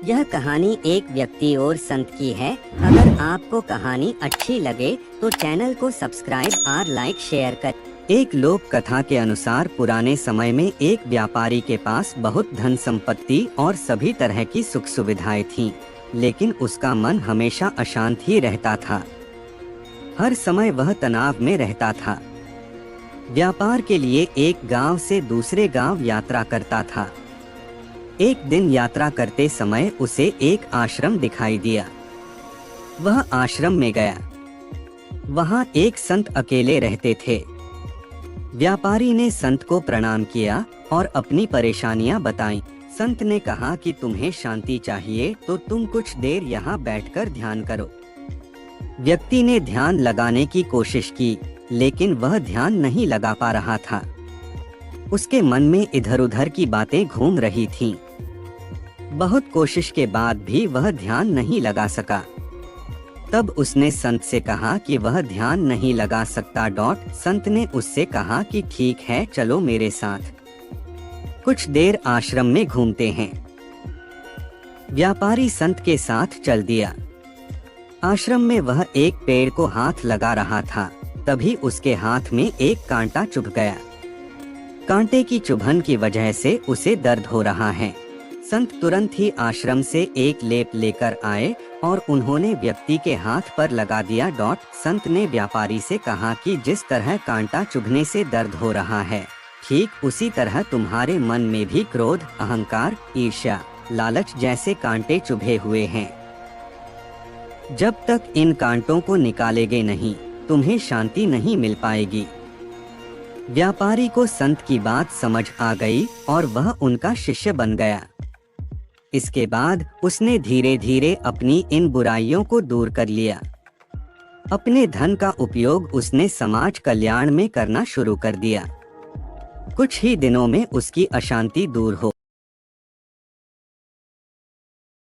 यह कहानी एक व्यक्ति और संत की है। अगर आपको कहानी अच्छी लगे तो चैनल को सब्सक्राइब और लाइक शेयर कर। एक लोक कथा के अनुसार पुराने समय में एक व्यापारी के पास बहुत धन संपत्ति और सभी तरह की सुख सुविधाएं थीं, लेकिन उसका मन हमेशा अशांत ही रहता था। हर समय वह तनाव में रहता था। व्यापार के लिए एक गांव से दूसरे गांव यात्रा करता था। एक दिन यात्रा करते समय उसे एक आश्रम दिखाई दिया। वह आश्रम में गया। वहां एक संत अकेले रहते थे। व्यापारी ने संत को प्रणाम किया और अपनी परेशानियां बताईं। संत ने कहा कि तुम्हें शांति चाहिए तो तुम कुछ देर यहाँ बैठकर ध्यान करो। व्यक्ति ने ध्यान लगाने की कोशिश की, लेकिन वह ध्यान नहीं लगा पा रहा था। उसके मन में इधर-उधर की बातें घूम रही थीं। बहुत कोशिश के बाद भी वह ध्यान नहीं लगा सका। तब उसने संत से कहा कि वह ध्यान नहीं लगा सकता। संत ने उससे कहा कि ठीक है, चलो मेरे साथ। कुछ देर आश्रम में घूमते हैं। व्यापारी संत के साथ चल दिया। आश्रम में वह एक पेड़ को हाथ लगा रहा था, तभी उसके हाथ में एक कांटा चुभ गया। कांटे की चुभन की वजह से उसे दर्द हो रहा है। संत तुरंत ही आश्रम से एक लेप लेकर आए और उन्होंने व्यक्ति के हाथ पर लगा दिया। संत ने व्यापारी से कहा कि जिस तरह कांटा चुभने से दर्द हो रहा है, ठीक उसी तरह तुम्हारे मन में भी क्रोध, अहंकार, ईर्ष्या, लालच जैसे कांटे चुभे हुए हैं। जब तक इन कांटों को निकालेगे नहीं, तुम्हें शांति नहीं मिल पाएगी। व्यापारी को संत की बात समझ आ गई और वह उनका शिष्य बन गया। इसके बाद उसने धीरे धीरे अपनी इन बुराइयों को दूर कर लिया। अपने धन का उपयोग उसने समाज कल्याण में करना शुरू कर दिया। कुछ ही दिनों में उसकी अशांति दूर हो